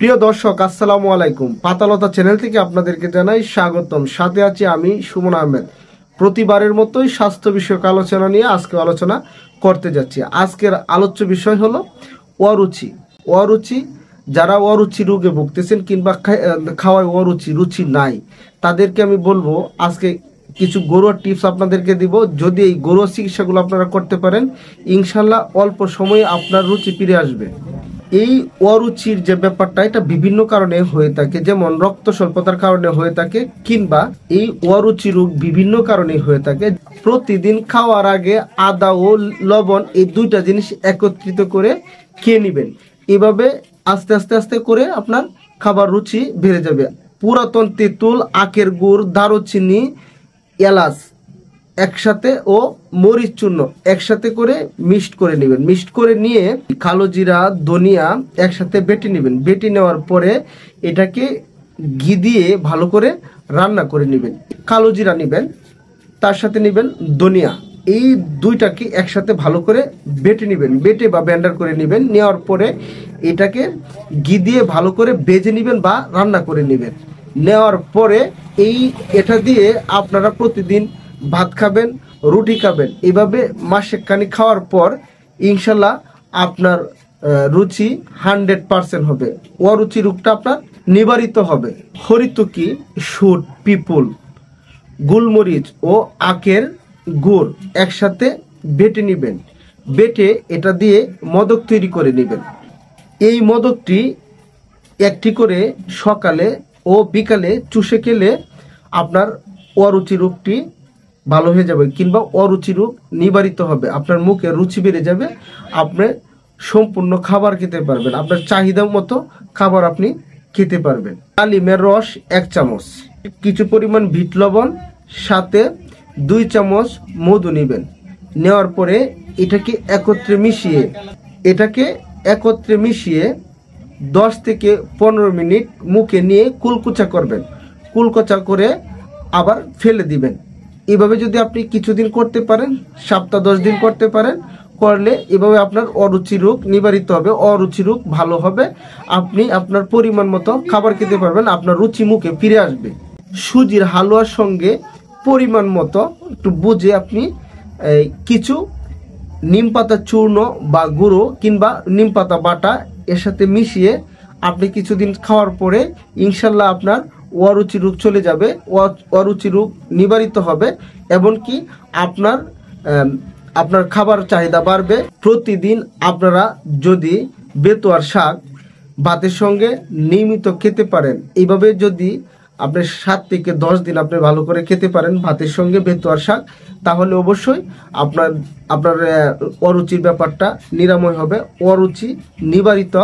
প্রিয় দর্শক, আসসালামু আলাইকুম। পাতালতা চ্যানেল থেকে আপনাদেরকে জানাই স্বাগতম। সাথে আছি আমি সুমন আহমেদ। প্রতিবারের মতোই স্বাস্থ্য বিষয়ক আলোচনা নিয়ে আজকে আলোচনা করতে যাচ্ছি। আজকের আলোচ্য বিষয় হলো অরুচি। অরুচি, যারা অরুচি রোগে ভুগতেছেন কিংবা খাওয়ায় রুচি নাই, তাদেরকে আমি বলবো আজকে কিছু ঘরোয়া টিপস আপনাদেরকে দিব। যদি এই ঘরোয়া চিকিৎসাগুলো আপনারা করতে পারেন, ইনশাল্লাহ অল্প সময়ে আপনার রুচি ফিরে আসবে। এই অরুচির যে ব্যাপারটা, এটা বিভিন্ন কারণে হয়ে থাকে, যেমন রক্ত স্বল্পতার কারণে হয়ে থাকে, কিংবা এই অরুচি রোগ বিভিন্ন কারণে হয়ে থাকে। প্রতিদিন খাওয়ার আগে আদা ও লবণ এই দুইটা জিনিস একত্রিত করে খেয়ে নেবেন। এভাবে আস্তে আস্তে আস্তে করে আপনার খাবার রুচি বেড়ে যাবে। পুরাতন তেঁতুল, আখের গুড়, দারুচিনি, এলাচ একসাথে ও মরিচ চূর্ণ একসাথে করে মিক্সড করে নেবেন। মিক্সড করে নিয়ে কালো জিরা, ধনিয়া একসাথে বেটে নেবেন। বেটে নেওয়ার পরে এটাকে ঘি দিয়ে ভালো করে রান্না করে নেবেন। কালো জিরা নেবেন, তার সাথে নেবেন ধনিয়া, এই দুইটাকে একসাথে ভালো করে বেটে নেবেন। বেটে বা ব্লেন্ডার করে নেবেন। নেওয়ার পরে এটাকে ঘি দিয়ে ভালো করে ভেজে নেবেন বা রান্না করে নেবেন। নেওয়ার পরে এটা দিয়ে আপনারা প্রতিদিন ভাত খাবেন, রুটি খাবেন। এইভাবে মাসে খানি খাওয়ার পর ইনশাল্লাহ আপনার রুচি 100% হবে। অরুচি রোগটা আপনার নিবারিত হবে। হরিতকি, শুট, পিপুল, গোলমরিচ ও আখের গুড় একসাথে বেটে নেবেন। বেটে এটা দিয়ে মদক তৈরি করে নেবেন। এই মদকটি একটি করে সকালে ও বিকালে চুষে খেলে আপনার অরুচি রোগটি ভালো হয়ে যাবে, কিংবা অরুচি রোগ নিবারিত হবে। আপনার মুখে রুচি বেড়ে যাবে। আপনি সম্পূর্ণ খাবার খেতে পারবেন। আপনার চাহিদা মতো খাবার আপনি খেতে পারবেন। ডালিমের রস 1 চামচ, কিছু পরিমাণ বিট লবণ, সাথে 2 চামচ মধু নেবেন। নেওয়ার পরে এটাকে একত্রে মিশিয়ে 10 থেকে 15 মিনিট মুখে নিয়ে কুলকুচা করবেন। কুলকুচা করে আবার ফেলে দিবেন। এভাবে যদি আপনি কিছুদিন করতে পারেন, সপ্তাহ 10 দিন করতে পারেন, করলে এভাবে আপনার অরুচি রোগ নিবারিত হবে, অরুচি রোগ ভালো হবে। আপনি আপনার পরিমাণ মতো খাবার খেতে পারবেন, আপনার রুচি মুখে ফিরে আসবে। সুজির হালুয়ার সঙ্গে পরিমাণ মতো একটু বুঝে আপনি কিছু নিম পাতা চূর্ণ বা গুঁড়ো কিংবা নিম পাতা বাটা এর সাথে মিশিয়ে আপনি কিছুদিন খাওয়ার পরে ইনশাল্লাহ আপনার অরুচি রোগ চলে যাবে, অরুচি রোগ নিবারিত হবে। এমনকি আপনার খাবার চাহিদা বাড়বে। প্রতিদিন আপনারা যদি বেতুয়ার শাক ভাতের সঙ্গে নিয়মিত খেতে পারেন, এইভাবে যদি আপনি 7 থেকে 10 দিন আপনি ভালো করে খেতে পারেন ভাতের সঙ্গে বেতুয়ার শাক, তাহলে অবশ্যই আপনার অরুচির ব্যাপারটা নিরাময় হবে, অরুচি নিবারিত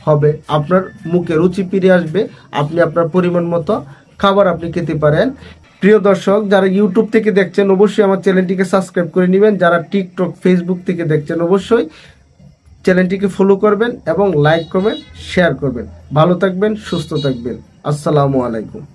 হবে। আপনার মুখে রুচি ফিরে আসবে। আপনি আপনার পরিমাণ মতো খাবার আপনি খেতে পারেন। প্রিয় দর্শক, যারা ইউটিউব থেকে দেখছেন অবশ্যই আমার চ্যানেলটিকে সাবস্ক্রাইব করে নেবেন। যারা টিকটক, ফেসবুক থেকে দেখছেন অবশ্যই চ্যানেলটিকে ফলো করবেন এবং লাইক, কমেন্ট, শেয়ার করবেন। ভালো থাকবেন, সুস্থ থাকবেন। আসসালামু আলাইকুম।